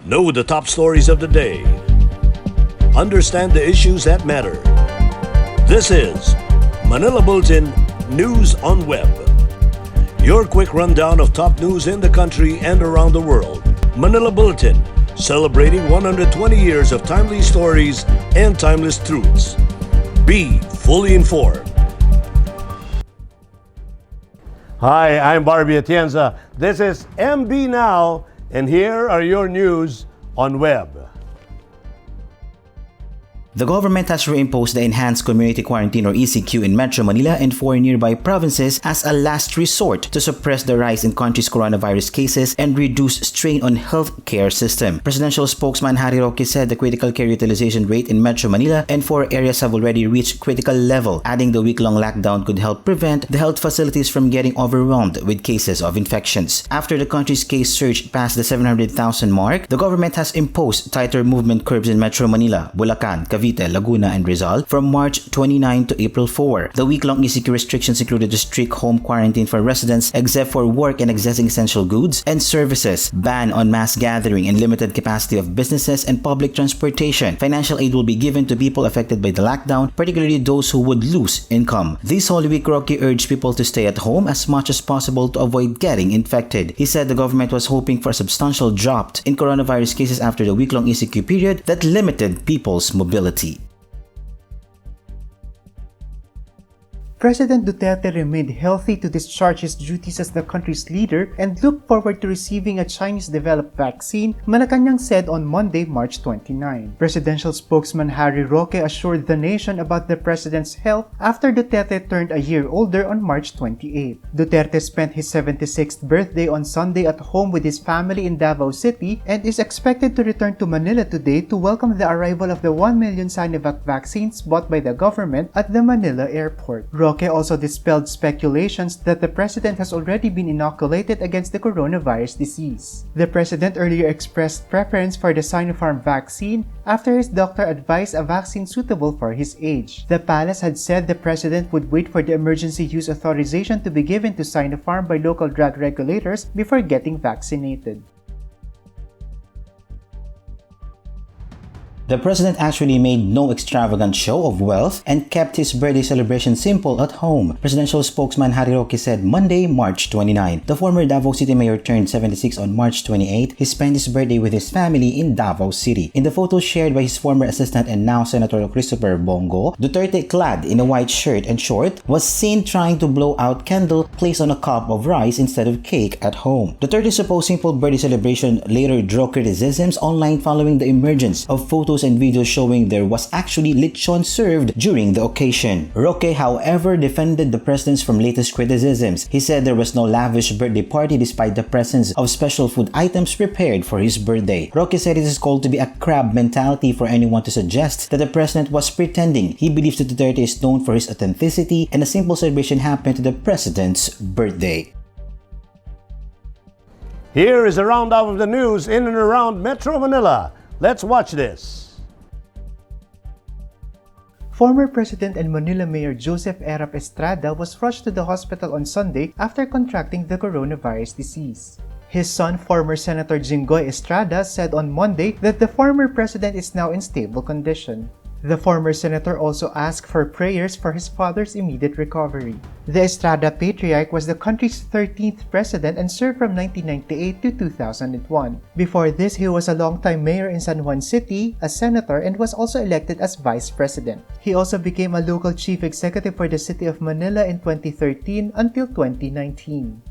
Know the top stories of the day. Understand the issues that matter. This is Manila Bulletin News on Web. Your quick rundown of top news in the country and around the world. Manila Bulletin, celebrating 120 years of timely stories and timeless truths. Be fully informed. Hi, I'm Barbie Atienza. This is MB Now, and here are your news on web. The government has reimposed the Enhanced Community Quarantine or ECQ in Metro Manila and 4 nearby provinces as a last resort to suppress the rise in country's coronavirus cases and reduce strain on healthcare system. Presidential spokesman Roque said the critical care utilization rate in Metro Manila and 4 areas have already reached critical level, adding the week-long lockdown could help prevent the health facilities from getting overwhelmed with cases of infections. After the country's case surge past the 700,000 mark, the government has imposed tighter movement curbs in Metro Manila, Bulacan, Cavite, Laguna, and Rizal from March 29 to April 4. The week-long ECQ restrictions included a strict home quarantine for residents except for work and accessing essential goods and services, ban on mass gathering and limited capacity of businesses and public transportation. Financial aid will be given to people affected by the lockdown, particularly those who would lose income. This Holy Week, Roque urged people to stay at home as much as possible to avoid getting infected. He said the government was hoping for a substantial drop in coronavirus cases after the week-long ECQ period that limited people's mobility. President Duterte remained healthy to discharge his duties as the country's leader and looked forward to receiving a Chinese-developed vaccine, Malacanang said on Monday, March 29. Presidential spokesman Roque assured the nation about the president's health after Duterte turned a year older on March 28. Duterte spent his 76th birthday on Sunday at home with his family in Davao City and is expected to return to Manila today to welcome the arrival of the 1 million Sinovac vaccines bought by the government at the Manila airport. Roque also dispelled speculations that the president has already been inoculated against the coronavirus disease. The president earlier expressed preference for the Sinopharm vaccine after his doctor advised a vaccine suitable for his age. The palace had said the president would wait for the emergency use authorization to be given to Sinopharm by local drug regulators before getting vaccinated. The president actually made no extravagant show of wealth and kept his birthday celebration simple at home. Presidential spokesman Roque said Monday, March 29. The former Davao City mayor turned 76 on March 28. He spent his birthday with his family in Davao City. In the photo shared by his former assistant and now Senator Christopher Bongo, Duterte, clad in a white shirt and short, was seen trying to blow out candle placed on a cup of rice instead of cake at home. Duterte's supposed simple birthday celebration later drew criticisms online following the emergence of photos and videos showing there was actually lechon served during the occasion. Roque, however, defended the president from latest criticisms. He said there was no lavish birthday party despite the presence of special food items prepared for his birthday. Roque said it is called to be a crab mentality for anyone to suggest that the president was pretending. He believes that Duterte is known for his authenticity and a simple celebration happened to the president's birthday. Here is a roundup of the news in and around Metro Manila. Let's watch this. Former President and Manila Mayor Joseph Erap Estrada was rushed to the hospital on Sunday after contracting the coronavirus disease. His son, former Senator Jinggoy Estrada, said on Monday that the former president is now in stable condition. The former senator also asked for prayers for his father's immediate recovery. The Estrada patriarch was the country's 13th president and served from 1998 to 2001. Before this, he was a longtime mayor in San Juan City, a senator, and was also elected as vice president. He also became a local chief executive for the city of Manila in 2013 until 2019.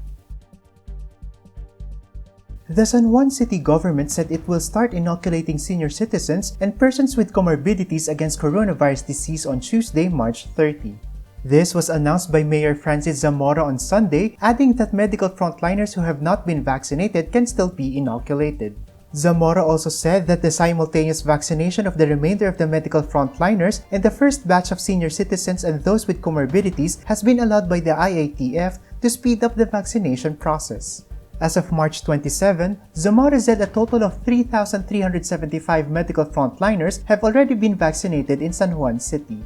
The San Juan City government said it will start inoculating senior citizens and persons with comorbidities against coronavirus disease on Tuesday, March 30. This was announced by Mayor Francis Zamora on Sunday, adding that medical frontliners who have not been vaccinated can still be inoculated. Zamora also said that the simultaneous vaccination of the remainder of the medical frontliners and the first batch of senior citizens and those with comorbidities has been allowed by the IATF to speed up the vaccination process. As of March 27, Zamora said a total of 3,375 medical frontliners have already been vaccinated in San Juan City.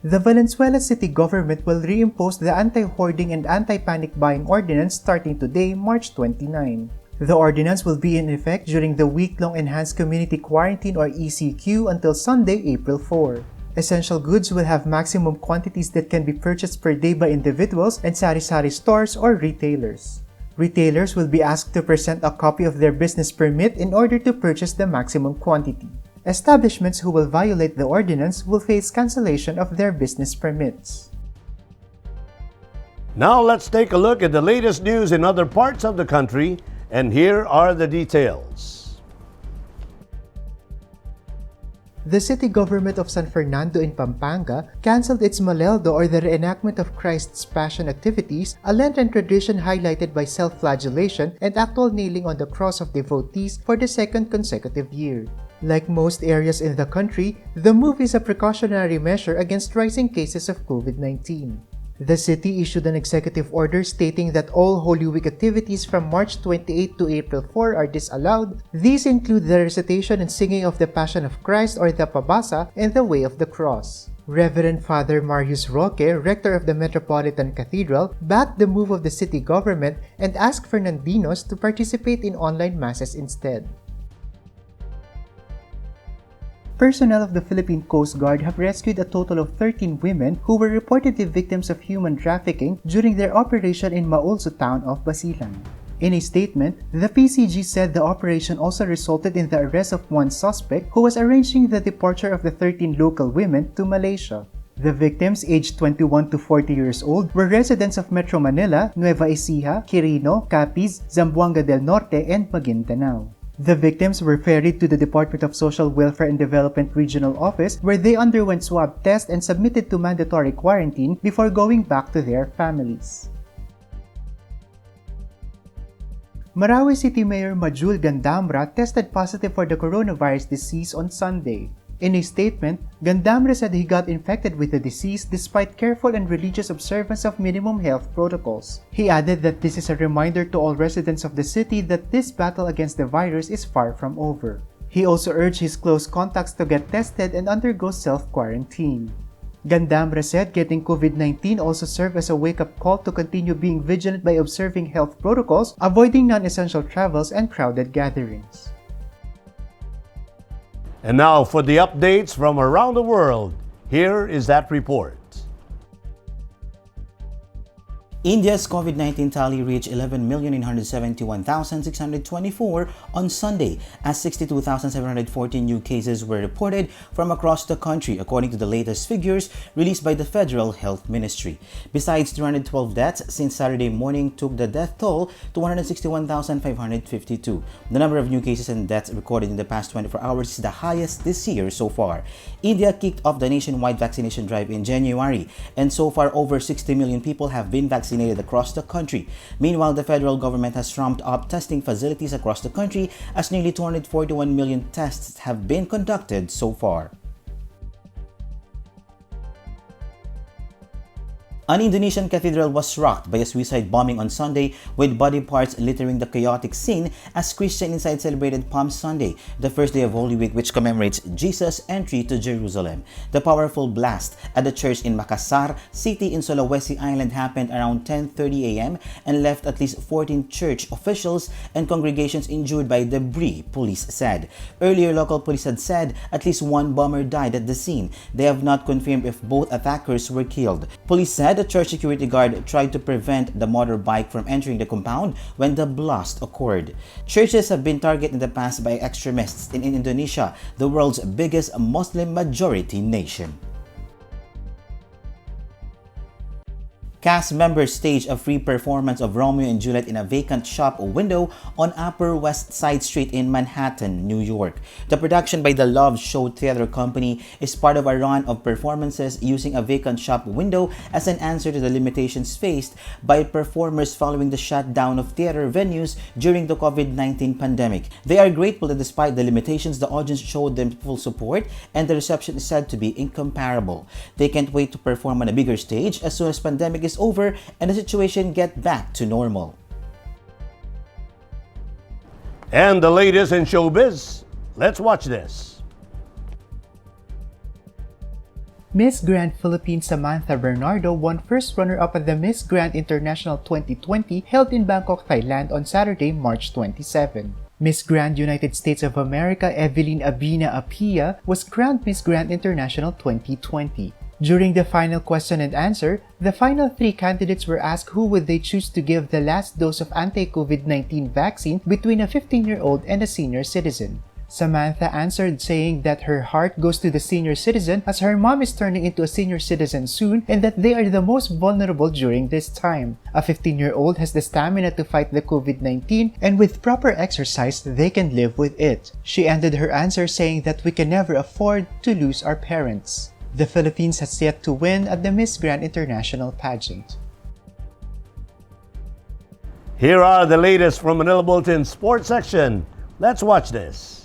The Valenzuela city government will reimpose the anti-hoarding and anti-panic buying ordinance starting today, March 29. The ordinance will be in effect during the week-long Enhanced Community Quarantine or ECQ until Sunday, April 4. Essential goods will have maximum quantities that can be purchased per day by individuals and sari-sari stores or retailers. Retailers will be asked to present a copy of their business permit in order to purchase the maximum quantity. Establishments who will violate the ordinance will face cancellation of their business permits. Now let's take a look at the latest news in other parts of the country, and here are the details. The city government of San Fernando in Pampanga canceled its Maleldo or the reenactment of Christ's Passion activities, a Lenten tradition highlighted by self-flagellation and actual nailing on the cross of devotees for the second consecutive year. Like most areas in the country, the move is a precautionary measure against rising cases of COVID-19. The city issued an executive order stating that all Holy Week activities from March 28 to April 4 are disallowed. These include the recitation and singing of the Passion of Christ or the Pabasa and the Way of the Cross. Reverend Father Marius Roque, rector of the Metropolitan Cathedral, backed the move of the city government and asked Fernandinos to participate in online masses instead. Personnel of the Philippine Coast Guard have rescued a total of 13 women who were reportedly victims of human trafficking during their operation in Maulso town of Basilan. In a statement, the PCG said the operation also resulted in the arrest of one suspect who was arranging the departure of the 13 local women to Malaysia. The victims, aged 21 to 40 years old, were residents of Metro Manila, Nueva Ecija, Quirino, Capiz, Zamboanga del Norte, and Maguindanao. The victims were ferried to the Department of Social Welfare and Development Regional Office where they underwent swab tests and submitted to mandatory quarantine before going back to their families. Marawi City Mayor Majul Gandamra tested positive for the coronavirus disease on Sunday. In a statement, Gandamra said he got infected with the disease despite careful and religious observance of minimum health protocols. He added that this is a reminder to all residents of the city that this battle against the virus is far from over. He also urged his close contacts to get tested and undergo self-quarantine. Gandamra said getting COVID-19 also served as a wake-up call to continue being vigilant by observing health protocols, avoiding non-essential travels and crowded gatherings. And now for the updates from around the world, here is that report. India's COVID-19 tally reached 11,971,624 on Sunday, as 62,714 new cases were reported from across the country, according to the latest figures released by the Federal Health Ministry. Besides, 212 deaths since Saturday morning took the death toll to 161,552. The number of new cases and deaths recorded in the past 24 hours is the highest this year so far. India kicked off the nationwide vaccination drive in January, and so far over 60 million people have been vaccinated across the country. Meanwhile, the federal government has ramped up testing facilities across the country as nearly 241 million tests have been conducted so far. An Indonesian cathedral was rocked by a suicide bombing on Sunday, with body parts littering the chaotic scene as Christians inside celebrated Palm Sunday, the first day of Holy Week, which commemorates Jesus' entry to Jerusalem. The powerful blast at the church in Makassar City in Sulawesi Island happened around 10:30 a.m. and left at least 14 church officials and congregations injured by debris, police said. Earlier, local police had said at least one bomber died at the scene. They have not confirmed if both attackers were killed. Police said the church security guard tried to prevent the motorbike from entering the compound when the blast occurred. Churches have been targeted in the past by extremists in Indonesia, the world's biggest Muslim majority nation. Cast members staged a free performance of Romeo and Juliet in a vacant shop window on Upper West Side Street in Manhattan, New York. The production by the Love Show Theater Company is part of a run of performances using a vacant shop window as an answer to the limitations faced by performers following the shutdown of theater venues during the COVID-19 pandemic. They are grateful that despite the limitations, the audience showed them full support, and the reception is said to be incomparable. They can't wait to perform on a bigger stage as soon as pandemic is over and the situation get back to normal. And the latest in showbiz, let's watch this. Miss Grand Philippines Samantha Bernardo won first runner-up at the Miss Grand International 2020 held in Bangkok, Thailand on Saturday, March 27. Miss Grand United States of America Evelyn Abina Apia was crowned Miss Grand International 2020. During the final question and answer, the final three candidates were asked who would they choose to give the last dose of anti-COVID-19 vaccine between a 15-year-old and a senior citizen. Samantha answered saying that her heart goes to the senior citizen as her mom is turning into a senior citizen soon and that they are the most vulnerable during this time. A 15-year-old has the stamina to fight the COVID-19 and with proper exercise, they can live with it. She ended her answer saying that we can never afford to lose our parents. The Philippines has yet to win at the Miss Grand International pageant. Here are the latest from Manila Bulletin Sports section. Let's watch this.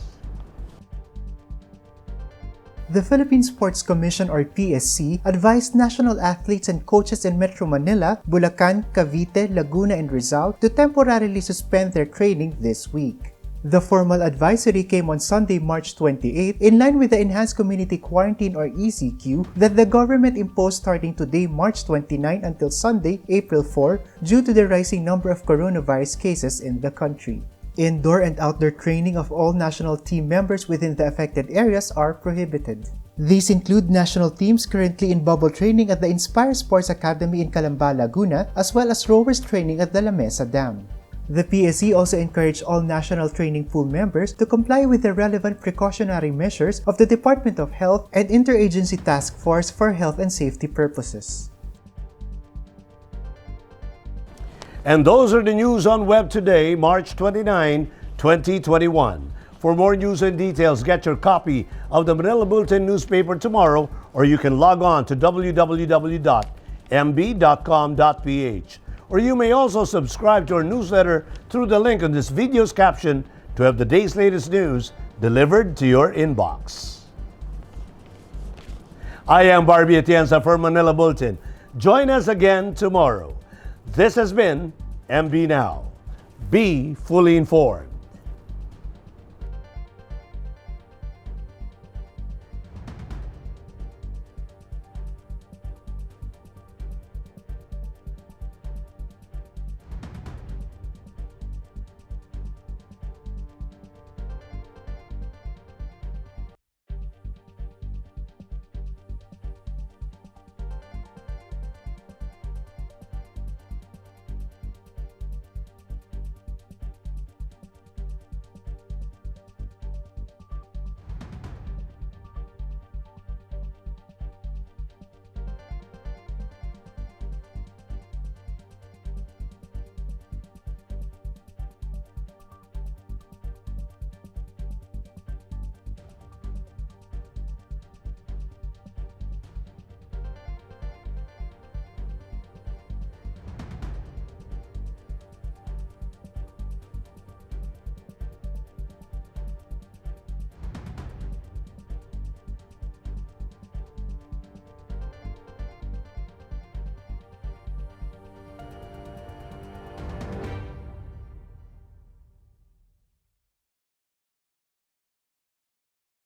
The Philippine Sports Commission or PSC advised national athletes and coaches in Metro Manila, Bulacan, Cavite, Laguna, and Rizal to temporarily suspend their training this week. The formal advisory came on Sunday, March 28, in line with the Enhanced Community Quarantine or ECQ that the government imposed starting today, March 29 until Sunday, April 4, due to the rising number of coronavirus cases in the country. Indoor and outdoor training of all national team members within the affected areas are prohibited. These include national teams currently in bubble training at the Inspire Sports Academy in Calamba, Laguna, as well as rowers training at the La Mesa Dam. The PSC also encouraged all national training pool members to comply with the relevant precautionary measures of the Department of Health and Interagency Task Force for health and safety purposes. And those are the news on web today, March 29, 2021. For more news and details, get your copy of the Manila Bulletin newspaper tomorrow, or you can log on to www.mb.com.ph. Or you may also subscribe to our newsletter through the link on this video's caption to have the day's latest news delivered to your inbox. I am Barbie Atienza for Manila Bulletin. Join us again tomorrow. This has been MB Now. Be fully informed.